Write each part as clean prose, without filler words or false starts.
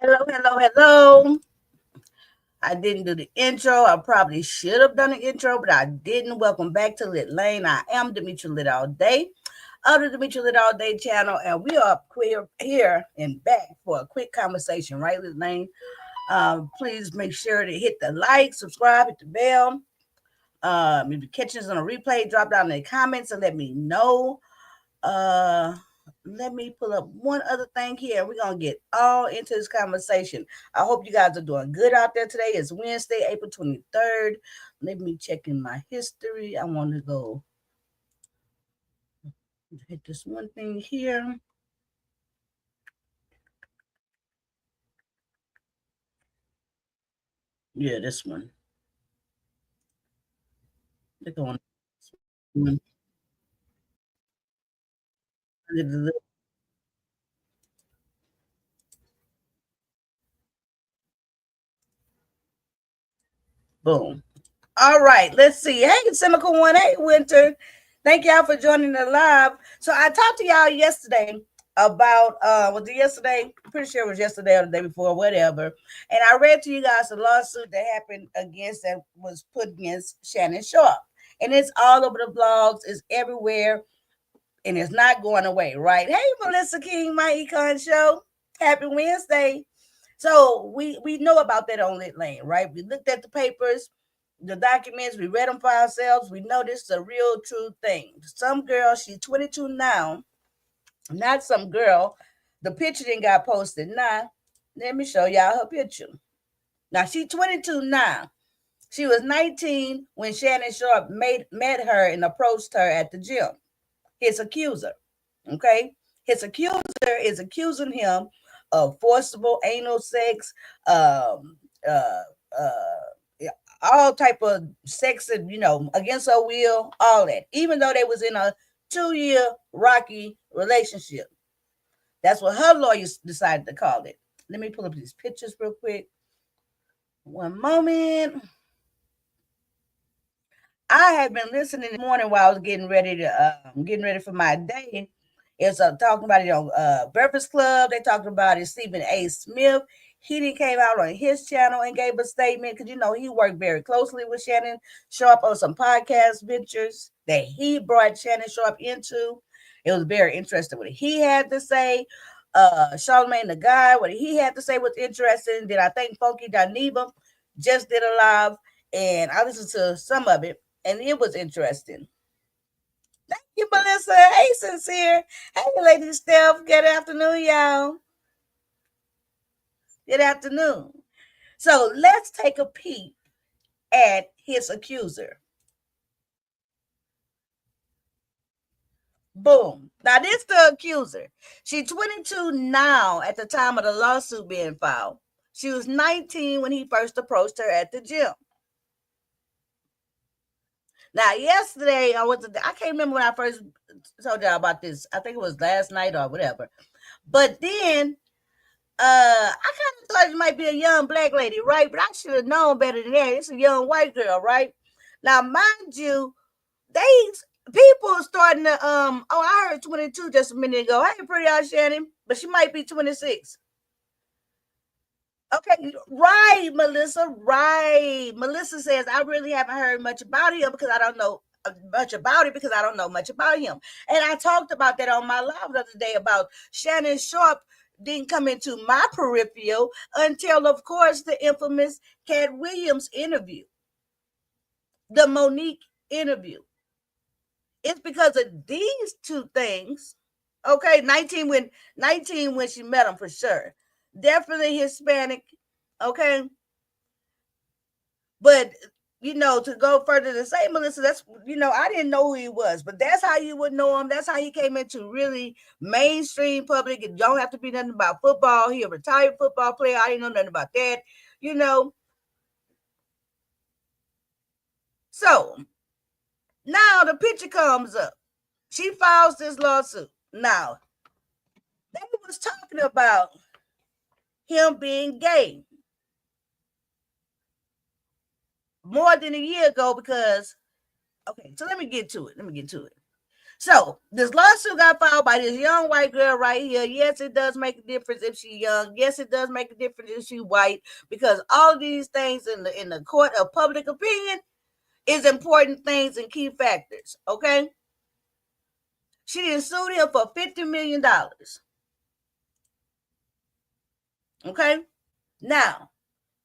Hello, hello, hello. I didn't do the intro. I probably should have done the intro, but I didn't. Welcome back to Lit Lane. I am Demetri Lit All Day of the Demetri Lit All Day channel, and we are queer here and back for a quick conversation, right, Lit Lane? Please make sure to hit the like, subscribe, hit the bell. If you're catching us on a replay, drop down in the comments and let me know. Uh, Let me pull up one other thing here. We're gonna get all into this conversation. I hope you guys are doing good out there today. It's Wednesday, April 23rd. Let me check in my history. I want to go hit this one thing here. Yeah, this one. Click on one. Boom. All right, let's see. Hey, Semical One. Hey, Winter. Thank y'all for joining the live. So I talked to y'all yesterday about was it yesterday? Pretty sure it was yesterday or the day before, whatever. And I read to you guys the lawsuit that happened against that was put against Shannon Sharpe. And it's all over the blogs, it's everywhere, and it's not going away, right? Hey, Melissa King, my Econ Show. Happy Wednesday. So we know about that on Lit Lane, right? We looked at the papers, the documents, we read them for ourselves. We know this is a real true thing. Some girl, she's 22 now, not some girl. The picture then got posted. Now, let me show y'all her picture. Now she's 22 now. She was 19 when Shannon Sharpe met her and approached her at the gym. His accuser. Okay? His accuser is accusing him of forcible anal sex, uh, yeah, all type of sex, and against her will, all that. Even though they was in a 2-year rocky relationship, that's what her lawyers decided to call it. Let me pull up these pictures real quick. One moment. I had been listening this morning while I was getting ready for my day. It's talking about it on Breakfast Club. They talked about it. Stephen A. Smith. He did came out on his channel and gave a statement because he worked very closely with Shannon Sharpe on some podcast ventures that he brought Shannon Sharpe into. It was very interesting what he had to say. Charlamagne the Guy, what he had to say was interesting. Then I think Funky Dineva just did a live, and I listened to some of it, and it was interesting. Thank you, Melissa. Hey, Sincere. Hey, Lady Steph. Good afternoon, y'all. Good afternoon. So let's take a peek at his accuser. Boom. Now, this the accuser. She's 22 now at the time of the lawsuit being filed. She was 19 when he first approached her at the gym. Now, yesterday, I can't remember when I first told y'all about this. I think it was last night or whatever. But then I kind of thought it might be a young black lady, right? But I should have known better than that. It's a young white girl, right? Now, mind you, these people are starting to I heard 22 just a minute ago. Hey, pretty out Shannon, but she might be 26. Okay, right, Melissa. Right. Melissa says, I really haven't heard much about him because I don't know much about it because I don't know much about him. And I talked about that on my live the other day about Shannon Sharpe didn't come into my peripheral until, of course, the infamous Cat Williams interview, the Monique interview. It's because of these two things. Okay, 19 when she met him for sure. Definitely Hispanic. Okay, but to go further to say, Melissa, that's I didn't know who he was, but that's how you would know him. That's how he came into really mainstream public. It don't have to be nothing about football. He a retired football player. I didn't know nothing about that. You know. So now the picture comes up. She files this lawsuit. Now they was talking about him being gay more than a year ago because okay, so let me get to it. So this lawsuit got filed by this young white girl right here. Yes, it does make a difference if she's young. Yes, it does make a difference if she's white, because all of these things in the court of public opinion is important things and key factors. Okay. She didn't sue him for $50 million. Okay. Now,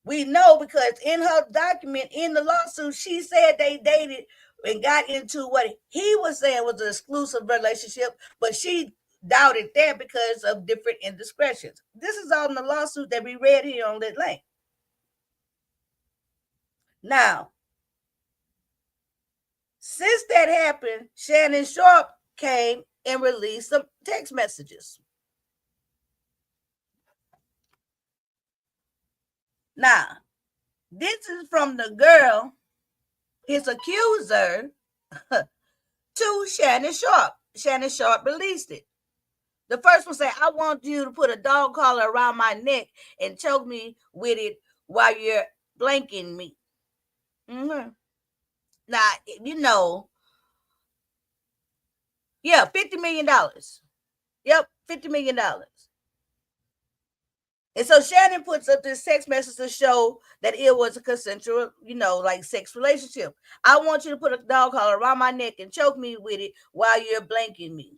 we know because in her document in the lawsuit, she said they dated and got into what he was saying was an exclusive relationship, but she doubted that because of different indiscretions. This is all in the lawsuit that we read here on Lit Lane. Now, since that happened, Shannon Sharpe came and released some text messages. Now, this is from the girl, his accuser, to Shannon Sharpe. Shannon Sharpe released it. The first one said, I want you to put a dog collar around my neck and choke me with it while you're blanking me. Mm-hmm. Now, you know, yeah, $50 million. Yep, $50 million. And so Shannon puts up this text message to show that it was a consensual, you know, like sex relationship. I want you to put a dog collar around my neck and choke me with it while you're blanking me.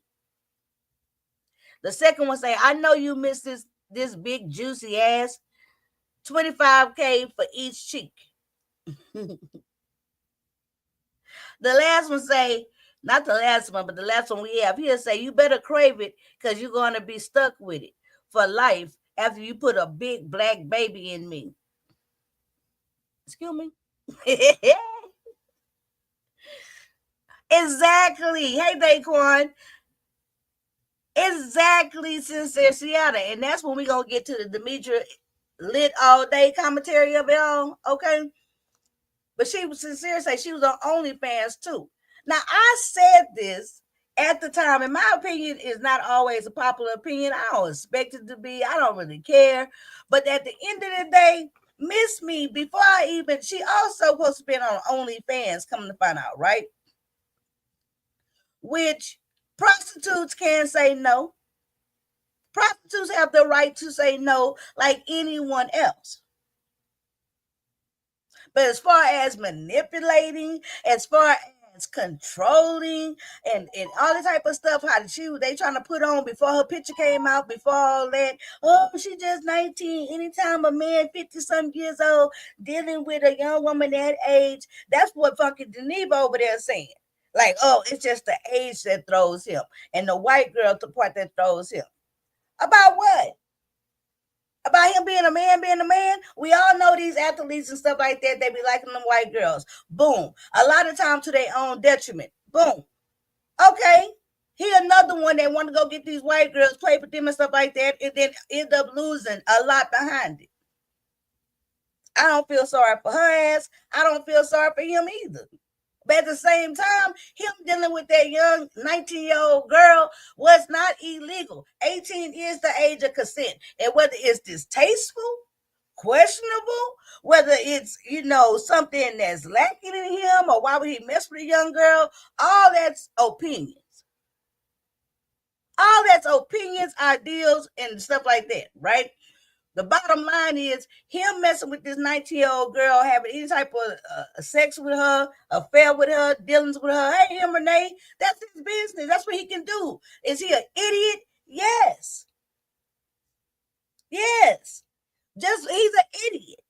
The second one say, I know you miss this big juicy ass. $25K for each cheek. The last one say, not the last one, but the last one we have here say, you better crave it because you're going to be stuck with it for life after you put a big black baby in me. Excuse me. Exactly. Hey, Daquan. Exactly, Sincere Seattle. And that's when we're going to get to the Demetria lit all day commentary of it all. Okay. But she was sincere, say she was on OnlyFans too. Now, I said this at the time, and my opinion is not always a popular opinion. I don't expect it to be. I don't really care. But at the end of the day, Miss Me, before I even, she also supposed to be on OnlyFans, coming to find out, right? Which prostitutes can say no. Prostitutes have the right to say no like anyone else. But as far as manipulating, as far as controlling and all the type of stuff, how they trying to put on before her picture came out, before all that, oh, she just 19. Anytime a man 50-some years old dealing with a young woman that age, that's what Funky Geneva over there saying. Like, oh, it's just the age that throws him, and the white girl the part that throws him. About what? About him being a man. We all know these athletes and stuff like that, they be liking them white girls. Boom. A lot of time to their own detriment. Boom. Okay. He another one that want to go get these white girls, play with them and stuff like that, and then end up losing a lot behind it. I don't feel sorry for her ass. I don't feel sorry for him either. But at the same time, him dealing with that young 19-year-old girl was not illegal. 18 is the age of consent. And whether it's distasteful, questionable, whether it's, you know, something that's lacking in him, or why would he mess with a young girl, all that's opinions. All that's opinions, ideals, and stuff like that, right? The bottom line is him messing with this 19-year-old girl, having any type of sex with her, affair with her, dealings with her. Hey, him, Renee, that's his business. That's what he can do. Is he an idiot? Yes. Yes. Just, he's an idiot.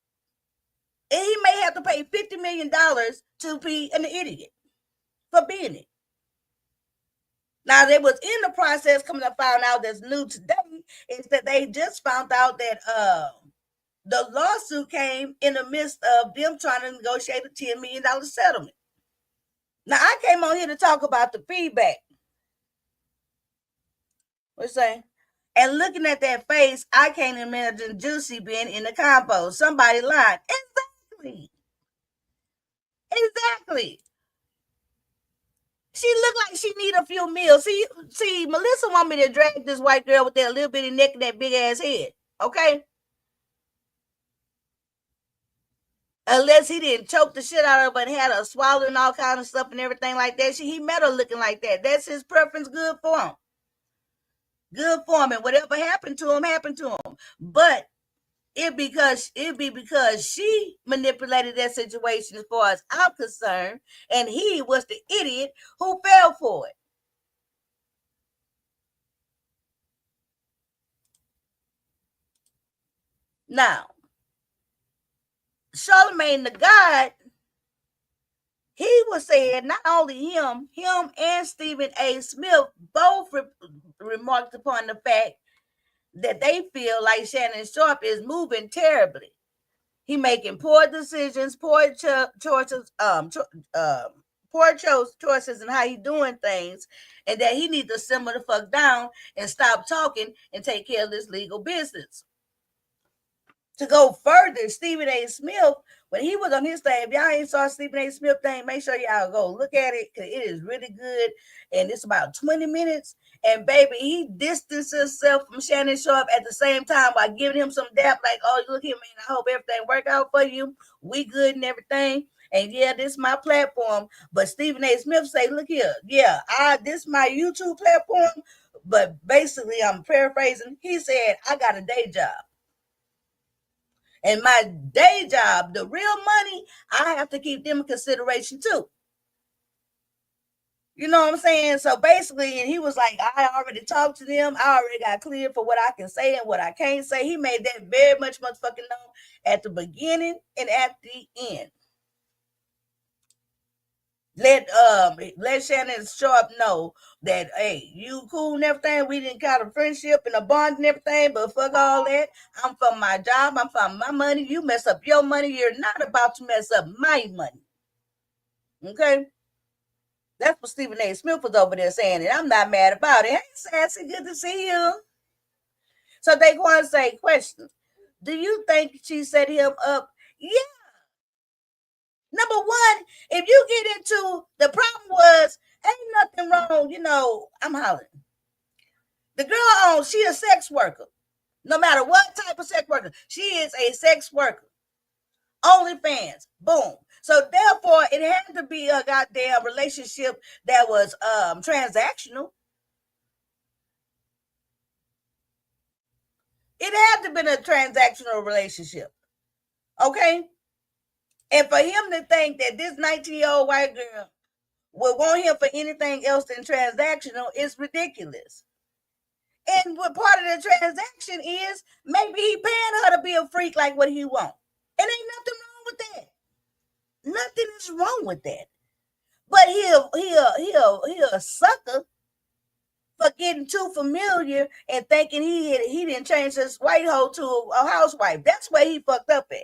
And he may have to pay $50 million to be an idiot for being it. Now, they was in the process coming to find out that's new today is that they just found out that the lawsuit came in the midst of them trying to negotiate a $10 million settlement. Now, I came on here to talk about the feedback. What's saying? And looking at that face, I can't imagine Juicy being in the compo. Somebody lied. Exactly. Exactly. She looked like she need a few meals. See, Melissa want me to drag this white girl with that little bitty neck and that big ass head. Okay? Unless he didn't choke the shit out of her and had her swallowing all kind of stuff and everything like that. He met her looking like that. That's his preference. Good for him. Good for him. And whatever happened to him, happened to him. But it be because she manipulated that situation as far as I'm concerned, and he was the idiot who fell for it. Now, Charlemagne the God, he was saying not only him and Stephen A. Smith both remarked upon the fact that they feel like Shannon Sharpe is moving terribly. He making poor decisions, poor choices, poor choices, and how he doing things, and that he needs to simmer the fuck down and stop talking and take care of this legal business. To go further, Stephen A. Smith, when he was on his thing, if y'all ain't saw Stephen A. Smith thing, make sure y'all go look at it because it is really good. And it's about 20 minutes. And baby, he distanced himself from Shannon Sharpe at the same time by giving him some dap, like, oh, look here, man, I hope everything work out for you. We good and everything. And yeah, this is my platform. But Stephen A. Smith say, look here, yeah, this is my YouTube platform. But basically, I'm paraphrasing. He said, I got a day job. And my day job, the real money, I have to keep them in consideration too. You know what I'm saying? So basically, and he was like, I already talked to them. I already got cleared for what I can say and what I can't say. He made that very much motherfucking known at the beginning and at the end. Let Shannon Sharpe know that, hey, you cool and everything. We didn't kind of friendship and a bond and everything, but fuck all that. I'm from my job. I'm from my money. You mess up your money. You're not about to mess up my money. Okay? That's what Stephen A. Smith was over there saying, and I'm not mad about it. Hey, Sassy, good to see you. So they going to say, question, do you think she set him up? Yeah. Number one, if you get into the problem was, ain't nothing wrong, I'm hollering. The girl she a sex worker. No matter what type of sex worker, she is a sex worker. OnlyFans, boom. So therefore, it had to be a goddamn relationship that was transactional. It had to be a transactional relationship. Okay? And for him to think that this 19-year-old white girl would want him for anything else than transactional is ridiculous. And what part of the transaction is maybe he paying her to be a freak like what he want. And ain't nothing wrong with that. Nothing is wrong with that. But he a sucker for getting too familiar and thinking he didn't change his white hoe to a housewife. That's where he fucked up at.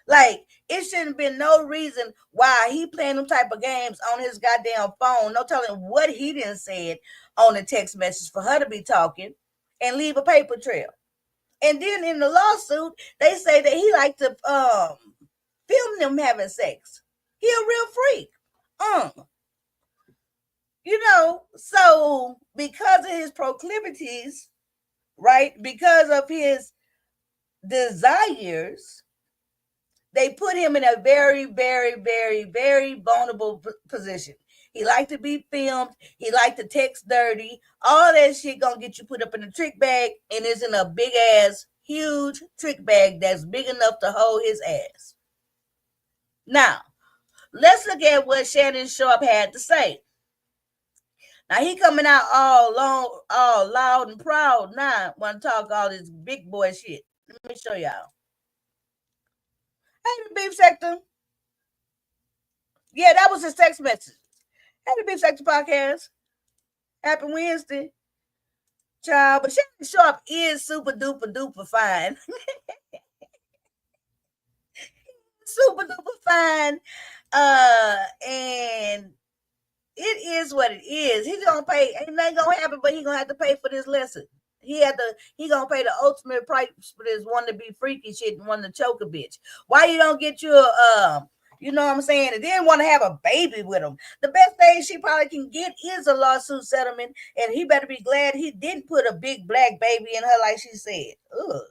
Like, it shouldn't have been no reason why he playing them type of games on his goddamn phone. No telling what he didn't said on the text message for her to be talking and leave a paper trail. And then in the lawsuit, they say that he liked to film them having sex. He a real freak. So because of his proclivities, right? Because of his desires, they put him in a very, very, very, very vulnerable position. He liked to be filmed. He liked to text dirty. All that shit gonna get you put up in a trick bag, and it's in a big ass, huge trick bag that's big enough to hold his ass. Now, let's look at what Shannon Sharpe had to say. Now he coming out all long, all loud and proud. Now want to talk all this big boy shit. Let me show y'all. Hey, the beef sector. Yeah, that was his text message. Hey, the beef sector podcast. Happy Wednesday, child. But Shannon Sharpe is super duper duper fine. Super duper fine. And it is what it is. He's gonna pay. Ain't nothing gonna happen, but he gonna have to pay for this lesson. He gonna pay the ultimate price for this one to be freaky shit and one to choke a bitch. Why you don't get you a you know what I'm saying? And then want to have a baby with him. The best thing she probably can get is a lawsuit settlement, and he better be glad he didn't put a big black baby in her like she said. Ugh.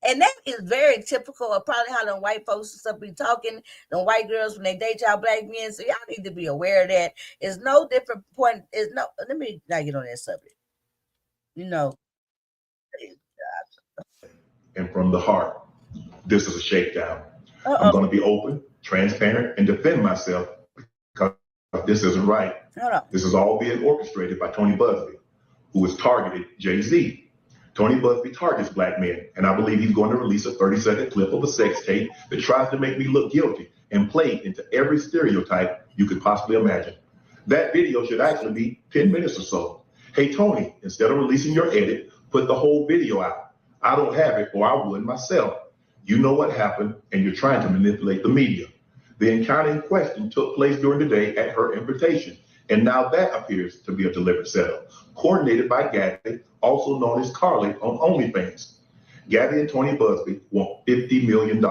And that is very typical of probably how the white folks and stuff be talking, the white girls when they date y'all black men. So y'all need to be aware of that. It's no different point. It's no, let me not get on that subject. You know. And from the heart, this is a shakedown. I'm Uh-oh. going to be open, transparent, and defend myself because this isn't right. Hold on. This is all being orchestrated by Tony Busby, who has targeted Jay-Z. Tony Busby targets black men, and I believe he's going to release a 30-second clip of a sex tape that tries to make me look guilty and play into every stereotype you could possibly imagine. That video should actually be 10 minutes or so. Hey, Tony, instead of releasing your edit, put the whole video out. I don't have it, or I would myself. You know what happened, and you're trying to manipulate the media. The encounter in question took place during the day at her invitation, and now that appears to be a deliberate setup, coordinated by Gabby, also known as Carly on OnlyFans. Gabby and Tony Busby want $50 million.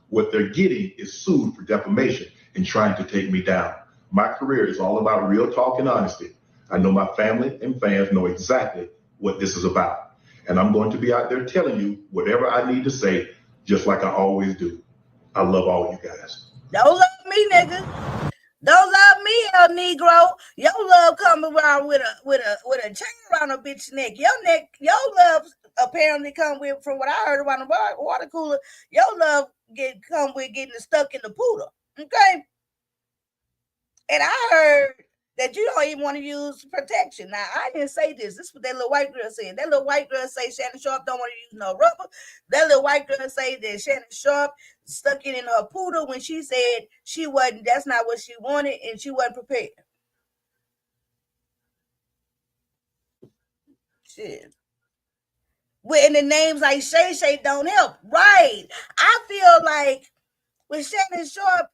What they're getting is sued for defamation and trying to take me down. My career is all about real talk and honesty. I know my family and fans know exactly what this is about. And I'm going to be out there telling you whatever I need to say, just like I always do. I love all you guys. Don't love me, nigga. Don't love me, El Negro. Your love come around with a chain around a bitch neck. Your love apparently come with, from what I heard around the water cooler, your love come with getting stuck in the poodle. Okay? And I heard that you don't even want to use protection. Now, I didn't say this. This is what that little white girl said. That little white girl say Shannon Sharpe don't want to use no rubber. That little white girl say that Shannon Sharpe stuck it in her poodle when she said she wasn't, that's not what she wanted, and she wasn't prepared. Shit. And the names like Shay Shay don't help. Right. I feel like with Shannon Sharpe,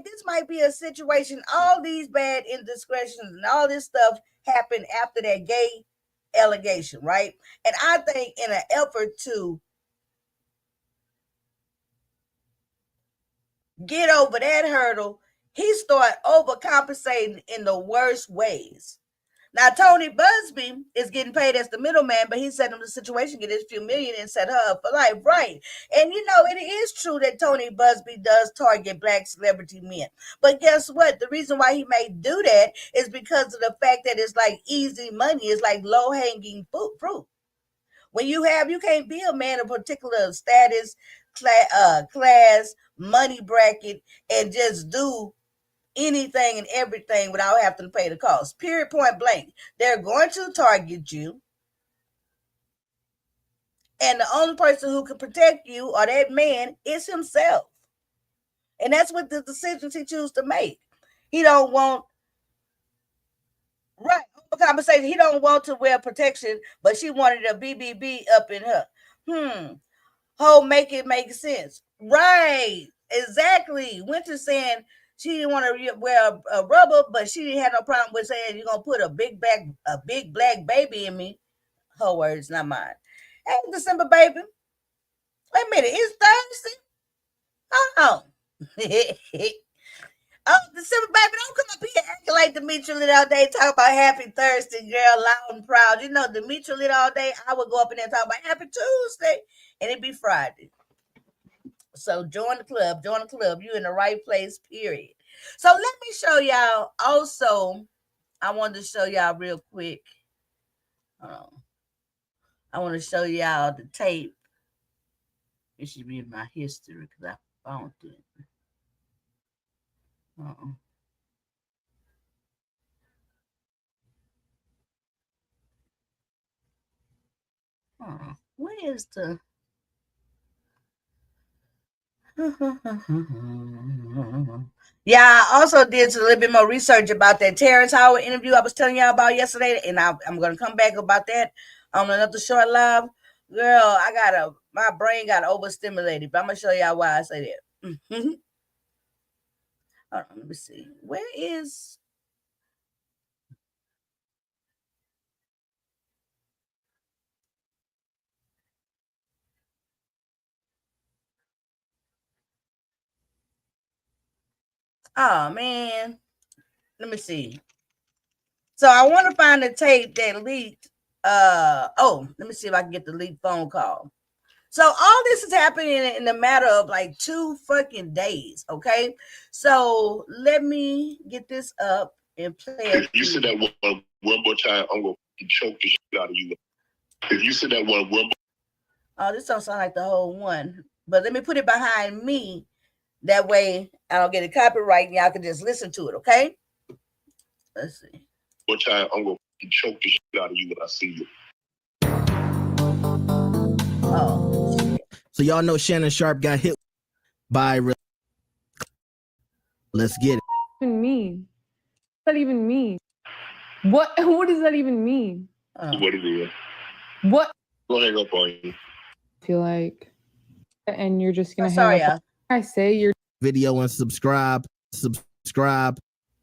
this might be a situation. All these bad indiscretions and all this stuff happened after that gay allegation, right? And I think in an effort to get over that hurdle, he started overcompensating in the worst ways. Now, Tony Busby is getting paid as the middleman, but he set him the situation, get his few million and set her up for life, right? And it is true that Tony Busby does target black celebrity men. But guess what? The reason why he may do that is because of the fact that it's like easy money. It's like low-hanging fruit. When you can't be a man of particular status, class, money bracket, and just do anything and everything without having to pay the cost. Period, point blank. They're going to target you. And the only person who can protect you or that man is himself. And that's what the decisions he chooses to make. He don't want, right, conversation. He don't want to wear protection, but she wanted a BBB up in her. Make it make sense. Right. Exactly. Winter saying she didn't want to wear a rubber, but she didn't have no problem with saying you're gonna put a big black baby in me. Her words, not mine. Hey, December baby. Wait a minute, it's Thursday. Hold on. Oh, December baby, don't come up here acting like Demetri Lit all day, talk about happy Thursday, girl, loud and proud. Demetri Lit all day, I would go up in there and talk about happy Tuesday, and it'd be Friday. So join the club. You're in the right place, period. So let me show y'all. Also, I wanted to show y'all real quick. I want to show y'all the tape. It should be in my history because I found it. Where is the... Yeah, I also did a little bit more research about that Terrence Howard interview I was telling y'all about yesterday, and I'm going to come back about that on another short live. Girl, my brain got overstimulated, but I'm going to show y'all why I say that. Hold on, let me see. Where is... Oh, man. Let me see. So I want to find the tape that leaked. Let me see if I can get the leaked phone call. So all this is happening in a matter of like 2 fucking days. Okay, so let me get this up and play it. If you said that one more time, I'm gonna choke the shit out of you. If you said that one more. Oh, this don't sound like the whole one, but let me put it behind me. That way I don't get a copyright and y'all can just listen to it, okay? Let's see. One time I'm gonna choke the shit out of you when I see you. Oh, shit. So y'all know Shannon Sharpe got hit by. Let's get it. Even mean? What does that even mean? What does that even mean? What it is? What? Go hang up on you. I feel like, and you're just gonna sorry, hang up. I say you're Video and subscribe.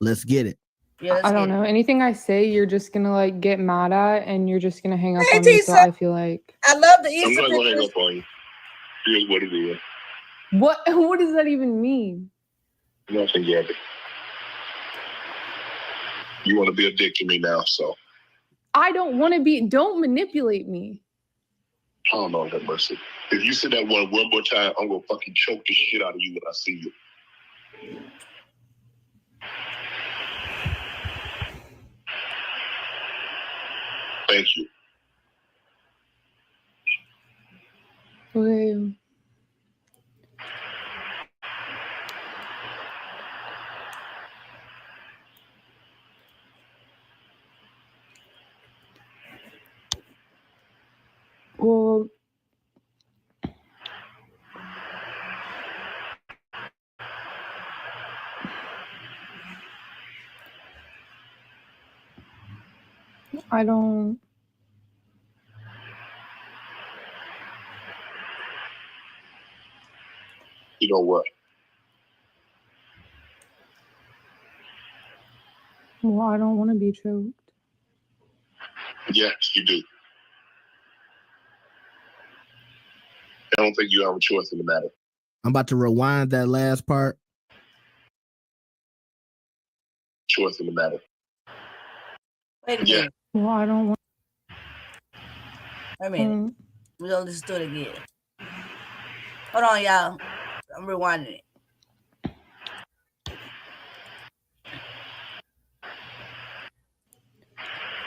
Let's get it. Yeah, I don't know. Anything I say, you're just gonna like get mad at, and you're just gonna hang up Hey, on me. Tisa. So I feel like I love the I'm Easter not gonna hang pictures. up on you. Here's what it is. what does that even mean? Nothing, Gabby. You want to be a dick to me now, so. I don't want to be. Don't manipulate me. Oh, no, have mercy. If you said that one more time, I'm gonna fucking choke the shit out of you when I see you. Thank you. Okay. Well, I don't. You know what? Well, I don't want to be choked. Yes, you do. I don't think you have a choice in the matter. I'm about to rewind that last part. Choice in the matter. Wait a Yeah. minute. Well, I don't want. Wait a minute. We're gonna listen to it again. Hold on, y'all. I'm rewinding it.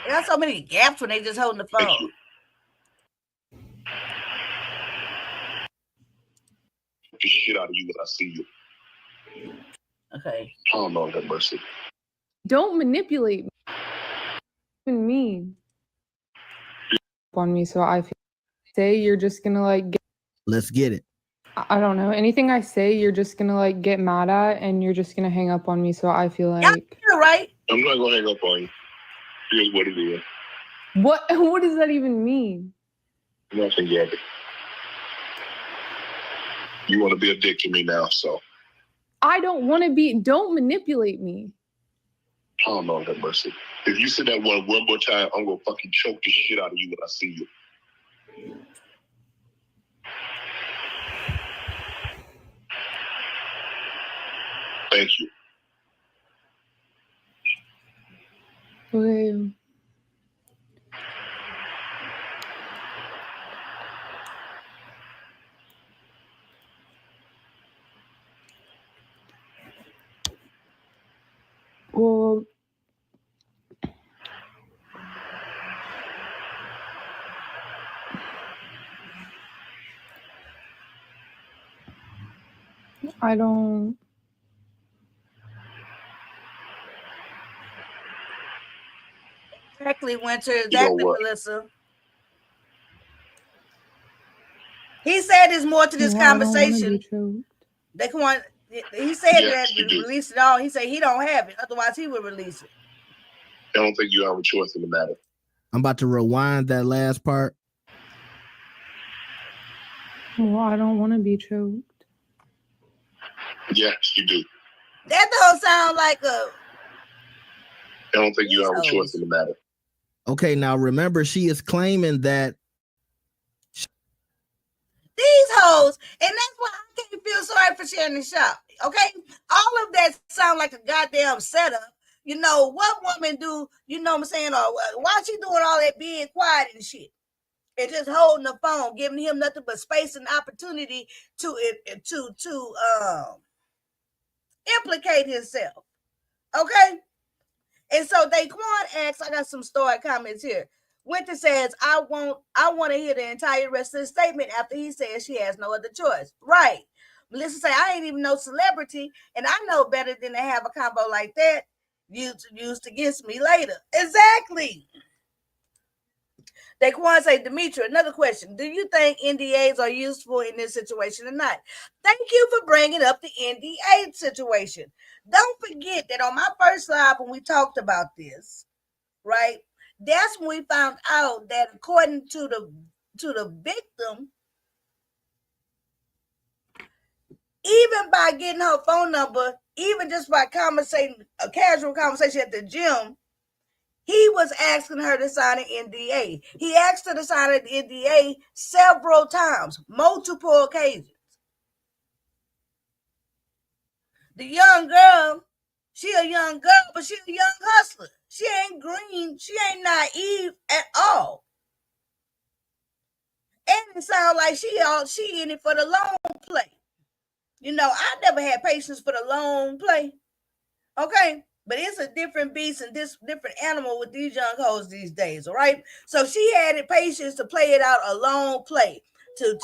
They got so many gaps when they just holding the phone. Thank you. The shit out of you when I see you. Okay. Oh, no, have mercy. Don't manipulate me. Even mean on me. So I feel say you're just gonna like. Let's get it. I don't know. Anything I say, you're just gonna like get mad at, and you're just gonna hang up on me. So I feel like you're right. I'm not gonna hang up on you. Here's what it is. what does that even mean? Nothing, Gabby. You want to be a dick to me now, so. I don't want to be. Don't manipulate me. Oh, no, have mercy. If you said that one more time, I'm gonna fucking choke the shit out of you when I see you. Thank you. Okay. Well, I don't. Exactly, Winter. You know Exactly, what? Melissa. He said there's more to this Well, I don't wanna conversation. be choked. They come on. He said Yes, that you do. release it all. He said he don't have it. Otherwise, he would release it. I don't think you have a choice in the matter. I'm about to rewind that last part. Well, I don't want to be choked. Yes, you do. That don't sound like a. I don't think you have a choice in the matter. Okay, now remember, she is claiming that These hoes, and that's why I can't feel sorry for Shannon Sharpe. Okay, all of that sound like a goddamn setup. You know what woman do? You know what I'm saying? Or why she doing all that being quiet and shit? and just holding the phone, giving him nothing but space and opportunity to implicate himself. Okay? And so Daquan asks, I got some story comments here. Winter says, I want to hear the entire rest of the statement after he says she has no other choice. Right. Melissa say, I ain't even no celebrity, and I know better than to have a combo like that used against me later. Exactly. Daquan say, Demetra, another question. Do you think NDAs are useful in this situation or not? Thank you for bringing up the NDA situation. Don't forget that on my first live when we talked about this, right? That's when we found out that according to the victim, even by getting her phone number, even just by conversating, a casual conversation at the gym, he was asking her to sign an NDA. He asked her to sign an NDA several times, multiple occasions. The young girl, she a young girl, but she a young hustler. She ain't green. She ain't naive at all. And it sounds like she in it for the long play. You know, I never had patience for the long play. Okay, but it's a different beast and this different animal with these young hoes these days. All right, so she had the patience to play it out a long play to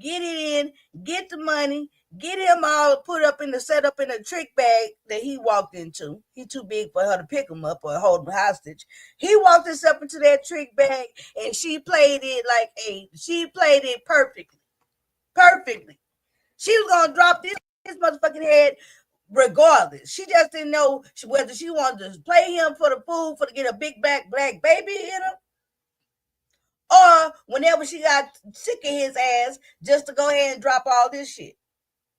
get it in, get the money, get him all put up in the setup in a trick bag that he walked into. He too big for her to pick him up or hold him hostage. He walked himself into that trick bag and she played it perfectly. She was gonna drop this motherfucking head regardless. She just didn't know whether she wanted to play him for the food for to get a big black baby in him, or whenever she got sick of his ass, just to go ahead and drop all this shit.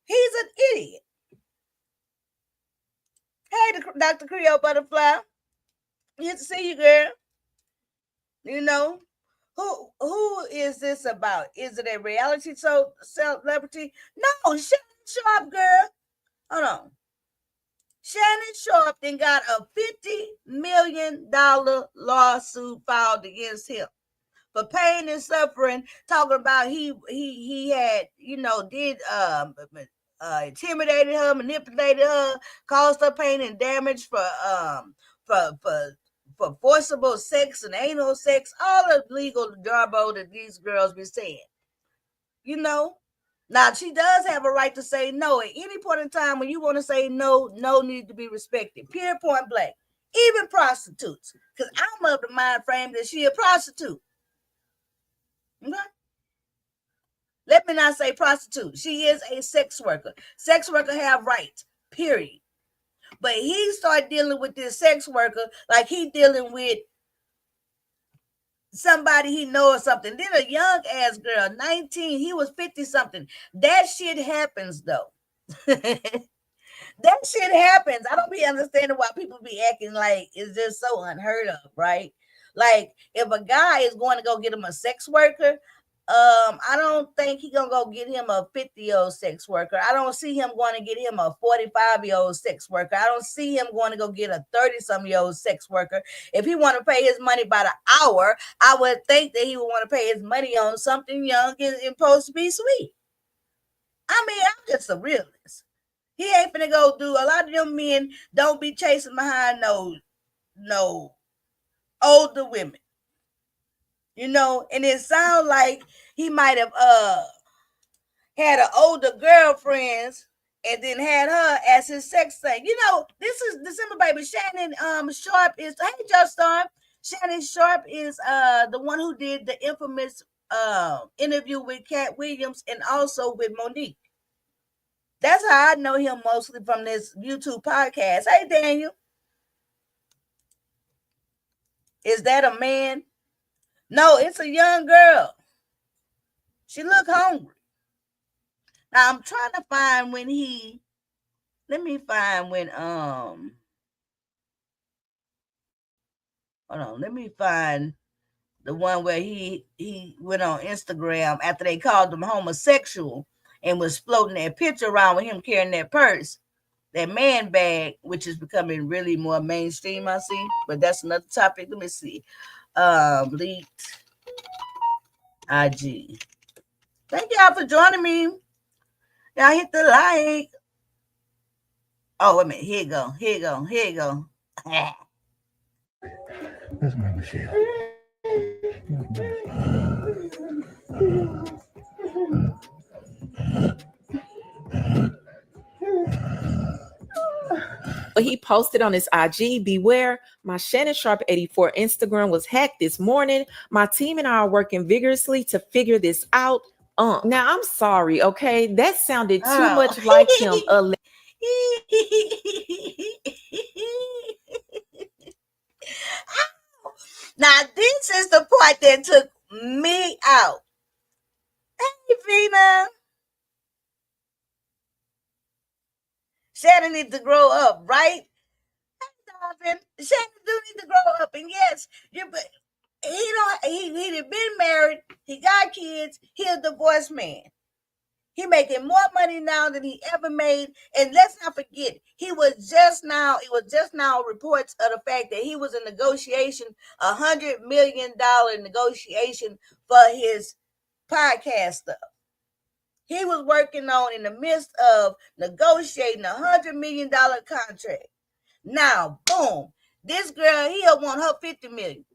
He's an idiot. Hey, Dr. Creole Butterfly. Good to see you, girl. You know, who is this about? Is it a reality show celebrity? No, Shannon Sharpe, girl. Hold on. Shannon Sharpe then got a $50 million lawsuit filed against him for pain and suffering, talking about he had, did intimidated her, manipulated her, caused her pain and damage for forcible sex and anal sex, all the legal jarbo that these girls be saying. Now, she does have a right to say no. At any point in time when you want to say no, no need to be respected. Period, point blank. Even prostitutes. Because I'm of the mind frame that she a prostitute. Okay? Let me not say prostitute. She is a sex worker. Sex worker have rights. Period. But he started dealing with this sex worker like he dealing with somebody he knows or something. Then a young ass girl, 19, he was 50 something. That shit happens though. That shit happens. I don't be understanding why people be acting like it's just so unheard of, right? Like if a guy is going to go get him a sex worker, I don't think he gonna go get him a 50-year-old sex worker. I don't see him going to get him a 45-year-old sex worker. I don't see him going to go get a 30-some-year-old sex worker. If he want to pay his money by the hour, I would think that he would want to pay his money on something young and supposed to be sweet. I mean, I'm just a realist. He ain't finna go do. A lot of them men don't be chasing behind no older women. And it sounds like he might have had an older girlfriend and then had her as his sex thing. This is December, baby. Shannon Sharpe is, hey, Just Star. Shannon Sharpe is the one who did the infamous interview with Cat Williams and also with Monique. That's how I know him mostly, from this YouTube podcast. Hey, Daniel. Is that a man? No, it's a young girl. She look hungry. Now I'm trying to find when hold on, let me find the one where he went on Instagram after they called him homosexual and was floating that picture around with him carrying that purse, that man bag, which is becoming really more mainstream, I see. But that's another topic. Let me see. Leaked IG. Thank y'all for joining me. Y'all hit the like. Oh, wait a minute. Here you go. Here you go. Here you go. That's my Michelle. But he posted on his IG, beware, my Shannon Sharpe 84 Instagram was hacked this morning. My team and I are working vigorously to figure this out. Now I'm sorry, okay? That sounded too much like him. Now, this is the part that took me out. Hey, Vina. Shannon needs to grow up, right? Hey, Shannon do need to grow up. And yes, he been married. He got kids. He a divorced man. He making more money now than he ever made. And let's not forget, it was just now reports of the fact that he was in negotiation, $100 million negotiation for his podcast stuff. He was working on in the midst of negotiating $100 million contract. Now, boom, this girl, he'll want her $50 million.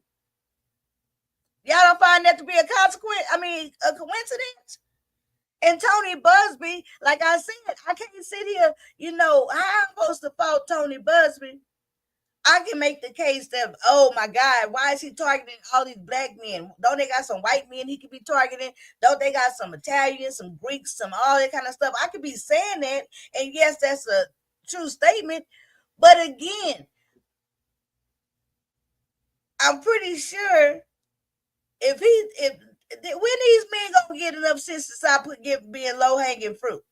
Y'all don't find that to be a coincidence? And Tony Busby, like I said, I can't sit here, how I'm supposed to fault Tony Busby. I can make the case that, oh my God, why is he targeting all these black men? Don't they got some white men he could be targeting? Don't they got some Italians, some Greeks, some all that kind of stuff? I could be saying that, and yes, that's a true statement. But again, I'm pretty sure when these men gonna get enough sense to stop being low hanging fruit?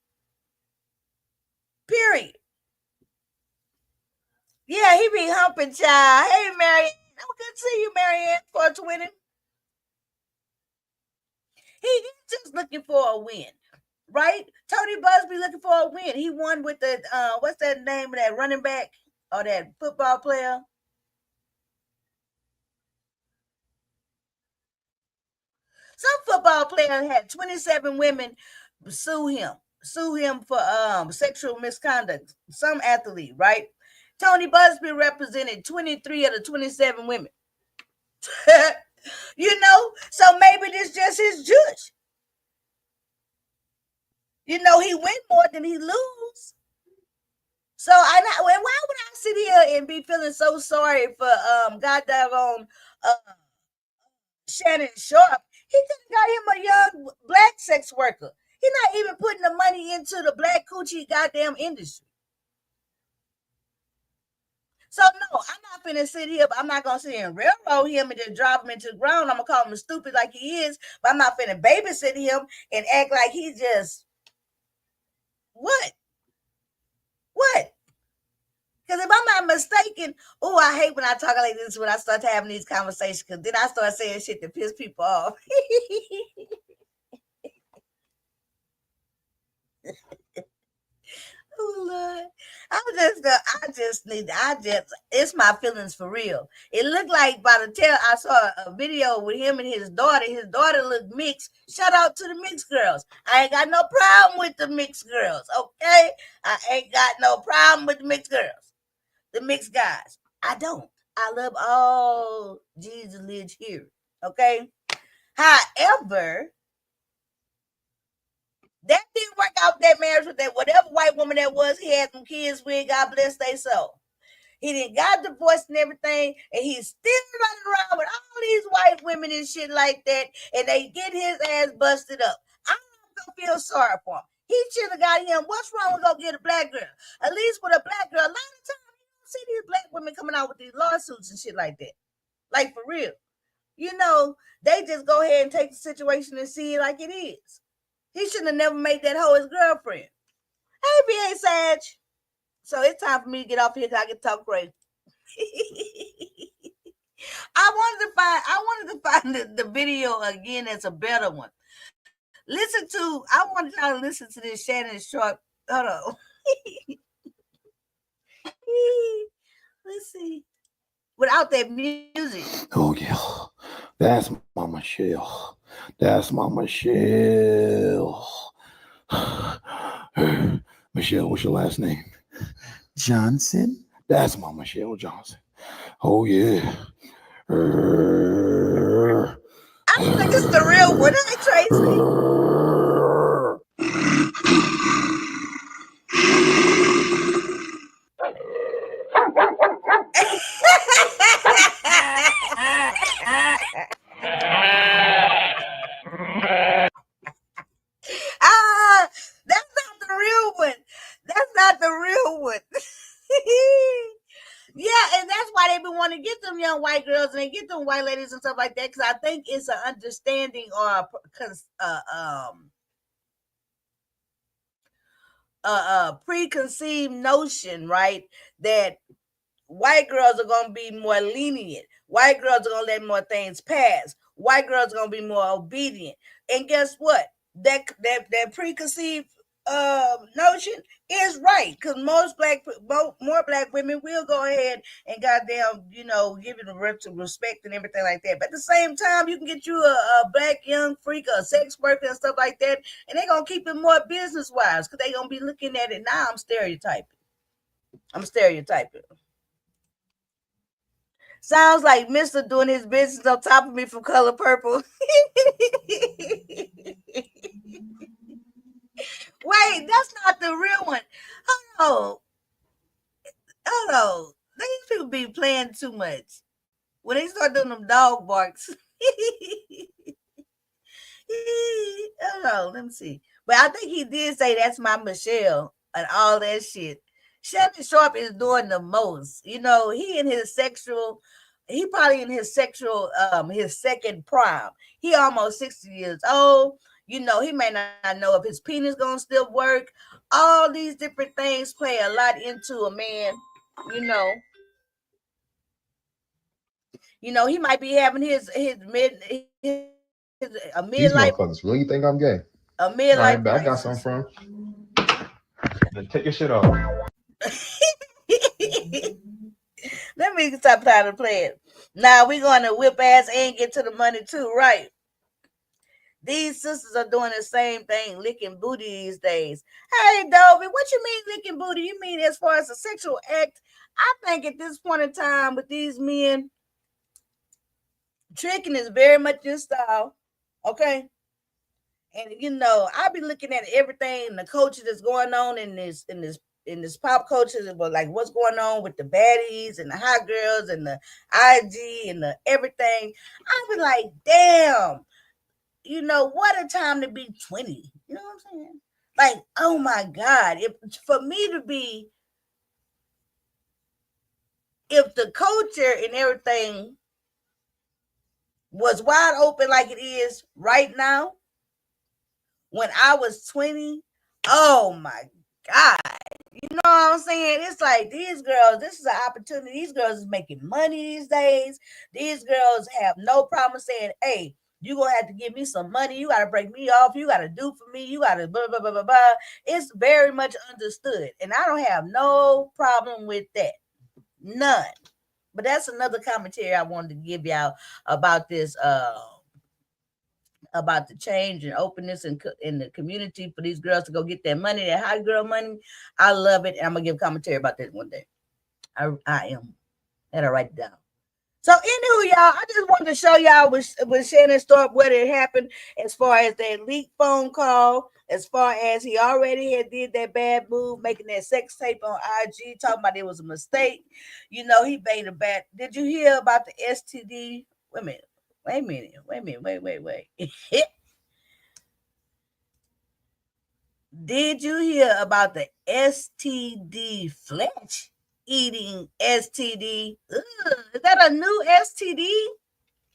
Period. Yeah, he be humping, child. Hey, Marianne. I'm good to see you, Marianne, 420. He's just looking for a win, right? Tony Busby looking for a win. He won with the, what's that name of that running back or that football player? Some football player had 27 women sue him for sexual misconduct. Some athlete, right? Tony Busby represented 23 of the 27 women. So maybe this just his judge. He win more than he lose. So why would I sit here and be feeling so sorry for goddamn Shannon Sharpe? He could have got him a young black sex worker. He's not even putting the money into the black coochie goddamn industry. So no, I'm not finna sit here, but I'm not gonna sit here and railroad him and just drop him into the ground. I'm gonna call him stupid like he is, but I'm not finna babysit him and act like he just what? Because if I'm not mistaken, I hate when I talk like this when I start having these conversations, because then I start saying shit that piss people off. Oh Lord, it's my feelings for real. It looked like I saw a video with him and his daughter. His daughter looked mixed. Shout out to the mixed girls. I ain't got no problem with the mixed girls, okay? I ain't got no problem with the mixed girls, the mixed guys. I don't. I love all Jesus lives here, okay? However, that didn't work out, that marriage with that whatever white woman that was he had some kids with. God bless they soul. He didn't got divorced and everything, and he's still running around with all these white women and shit like that, and they get his ass busted up. I'm not gonna feel sorry for him. He should have got him. What's wrong with go get a black girl? At least with a black girl, a lot of times you don't see these black women coming out with these lawsuits and shit like that. Like for real. They just go ahead and take the situation and see it like it is. He shouldn't have never made that hoe his girlfriend. Hey, B.A. Sag. So it's time for me to get off here because I can talk crazy. I wanted to find the video again that's a better one. I wanted y'all to listen to this Shannon Sharpe. Hold on. Let's see. Without that music. Oh, yeah. That's my Michelle. That's my Michelle. Michelle, what's your last name? Johnson. That's my Michelle Johnson. Oh yeah. I think it's the real one. Hey, Tracy. That's not the real one. That's not the real one. Yeah, and that's why they been wanting to get them young white girls and they get them white ladies and stuff like that, because I think it's an understanding or a preconceived notion, right, that white girls are going to be more lenient. White girls are going to let more things pass. White girls are going to be more obedient. And guess what? That preconceived notion is right, because more black women will go ahead and goddamn, give you the respect and everything like that. But at the same time, you can get you a black young freak or a sex worker and stuff like that, and they're going to keep it more business wise, because they're going to be looking at it. Now I'm stereotyping. Sounds like Mr. doing his business on top of me from Color Purple. Wait, that's not the real one. Hold on. These people be playing too much. When they start doing them dog barks. Hold on, let me see. But I think he did say that's my Michelle and all that shit. Shannon Sharpe is doing the most. He probably in his sexual, his second prime. He almost 60 years old. He may not know if his penis gonna still work. All these different things play a lot into a man. He might be having his a midlife. These motherfuckers really think I'm gay. A midlife. All right, but I got something from. Then take your shit off. Let me stop trying to play it. Now we're going to whip ass and get to the money too, right? These sisters are doing the same thing, licking booty these days. Hey, Dovey, what you mean licking booty? You mean as far as a sexual act? I think at this point in time with these men, tricking is very much in style. Okay. And I be looking at everything, the culture that's going on in this pop culture, but like what's going on with the baddies and the hot girls and the IG and the everything. I be like, damn, what a time to be 20. You know what I'm saying? Like, oh my God, if the culture and everything was wide open like it is right now, when I was 20, oh my God. You know what I'm saying? It's like these girls, this is an opportunity. These girls is making money these days. These girls have no problem saying, hey, you're going to have to give me some money. You got to break me off. You got to do for me. You got to blah, blah, blah, blah, blah. It's very much understood. And I don't have no problem with that. None. But that's another commentary I wanted to give y'all about this, about the change and openness in the community for these girls to go get their money, that hot girl money. I love it. And I'm going to give commentary about that one day. I am. And I write it down. So anywho, y'all, I just wanted to show y'all with Shannon Sharpe what had happened as far as that leaked phone call, as far as he already had did that bad move, making that sex tape on IG, talking about it was a mistake. He made a bad. Did you hear about the STD? Wait a minute. Did you hear about the STD flesh eating STD? Is that a new STD?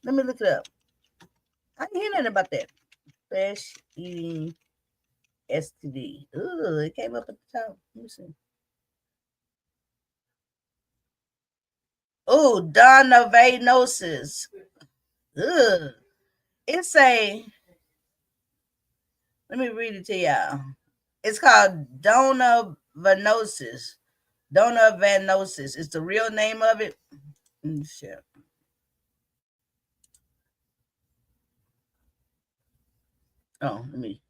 Let me look it up. I didn't hear nothing about that. Flesh eating STD. It came up at the top. Let me see. Donovanosis. It's a. Let me read it to y'all. It's called donovanosis. Donovanosis is the real name of it. Sure. Oh, let me.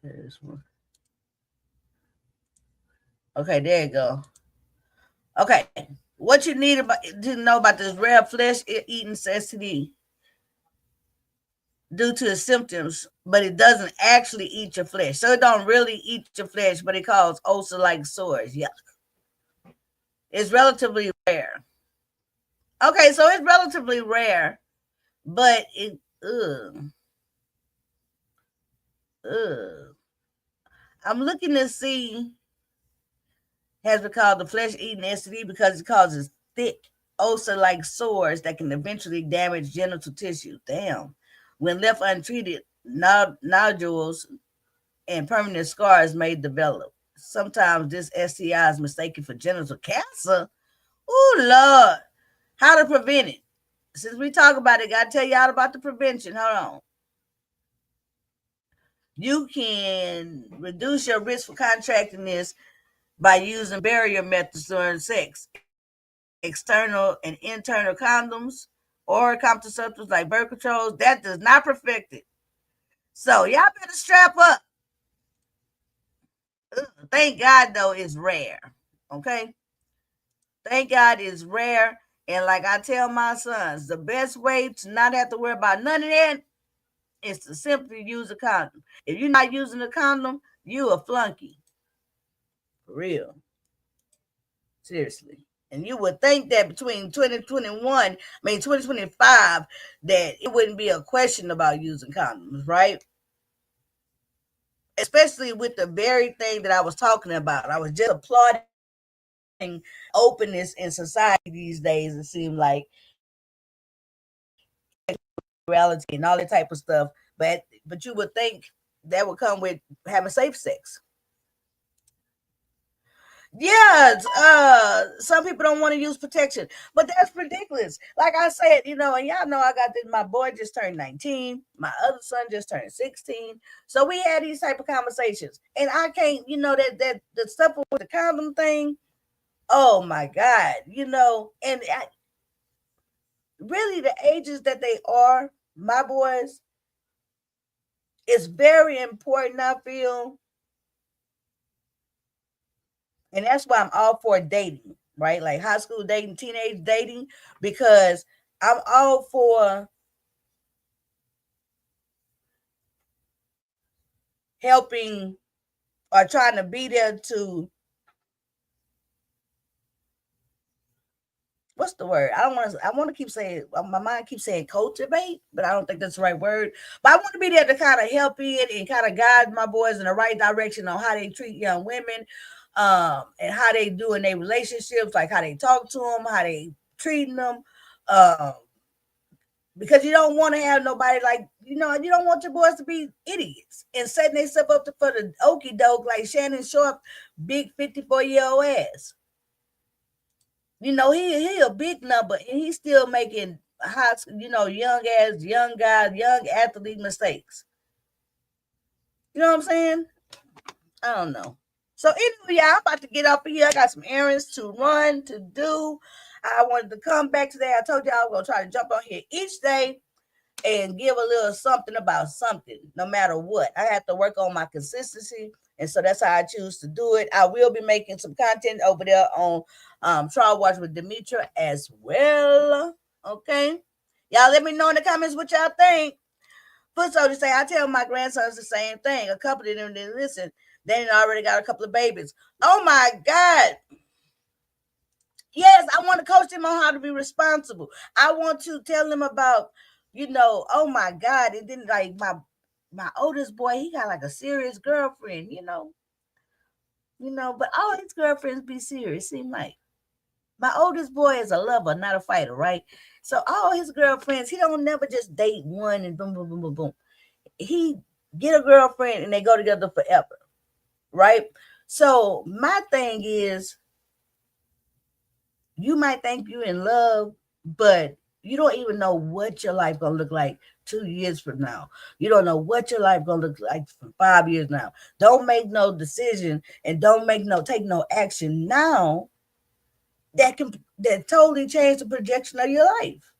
This one. Okay, there you go. Okay, what you need to know about this rare flesh eating STD due to the symptoms, but it doesn't actually eat your flesh. So it don't really eat your flesh, but it causes ulcer-like sores. Yeah, it's relatively rare. Okay, so it's relatively rare, but it I'm looking to see has been called the flesh-eating STD because it causes thick ulcer-like sores that can eventually damage genital tissue. Damn. When left untreated, nodules and permanent scars may develop. Sometimes this STI is mistaken for genital cancer. Oh, Lord. How to prevent it? Since we talk about it, got to tell y'all about the prevention. Hold on. You can reduce your risk for contracting this by using barrier methods during sex, external and internal condoms, or contraceptives like birth controls. That does not perfect it. So y'all better strap up. Thank God, though, it's rare. Okay? Thank God it's rare. And like I tell my sons, the best way to not have to worry about none of that is to simply use a condom. If you're not using a condom, you a flunky. For real. Seriously. And you would think that between 2025, that it wouldn't be a question about using condoms, right? Especially with the very thing that I was talking about. I was just applauding openness in society these days. It seemed like reality and all that type of stuff. But you would think that would come with having safe sex. Yeah, some people don't want to use protection, but that's ridiculous. Like I said, and y'all know I got this. My boy just turned 19. My other son just turned 16. So we had these type of conversations, and I can't, that the stuff with the condom thing. Oh my God, and really the ages that they are, my boys, it's very important. I feel. And that's why I'm all for dating, right? Like high school dating, teenage dating, because I'm all for helping or trying to be there to, what's the word? I want to keep saying, my mind keeps saying cultivate, but I don't think that's the right word. But I want to be there to kind of help it and kind of guide my boys in the right direction on how they treat young women, and how they do in their relationships, like how they talk to them, how they treating them, because you don't want to have nobody like, you don't want your boys to be idiots and setting themselves up for the okey doke like Shannon Sharpe, big 54-year-old ass. He a big number and he's still making hot, young guys, young athlete mistakes. You know what I'm saying? I don't know. So anyway, I'm about to get up here. I got some errands to run, to do. I wanted to come back today. I told you I was going to try to jump on here each day and give a little something about something, no matter what. I have to work on my consistency, and so that's how I choose to do it. I will be making some content over there on Trial Watch with Demetra as well. Okay, y'all let me know in the comments what y'all think. Foot soldiers say I tell my grandsons the same thing. A couple of them didn't listen. They already got a couple of babies. Oh my God. Yes, I want to coach them on how to be responsible. I want to tell them about, oh my God. And then like my oldest boy, he got like a serious girlfriend, but all his girlfriends be serious, seem like. My oldest boy is a lover, not a fighter, right? So all his girlfriends, he don't never just date one and boom, boom, boom, boom, boom. He get a girlfriend and they go together forever, right? So my thing is, you might think you're in love, but you don't even know what your life gonna look like 2 years from now. You don't know what your life gonna look like for 5 years now. Don't make no decision and take no action now that totally change the projection of your life.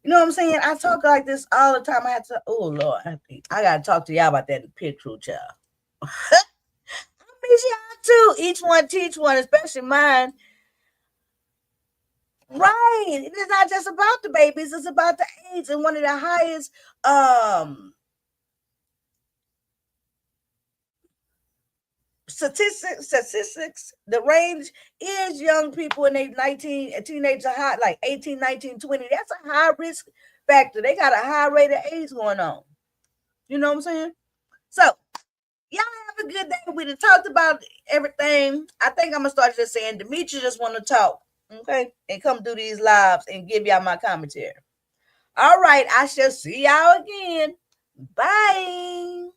You know what I'm saying? I talk like this all the time. I have to, oh Lord, I gotta talk to y'all about that pit crew, child. I miss y'all too. Each one teach one, especially mine. Right. It's not just about the babies, it's about the AIDS. And one of the highest statistics, the range is young people in their 19 teenager high, like 18, 19, 20. That's a high risk factor. They got a high rate of AIDS going on. You know what I'm saying? So y'all have a good day. We done talked about everything. I think I'm gonna start just saying Demetri just want to talk, okay, and come do these lives and give y'all my commentary. All right, I shall see y'all again. Bye.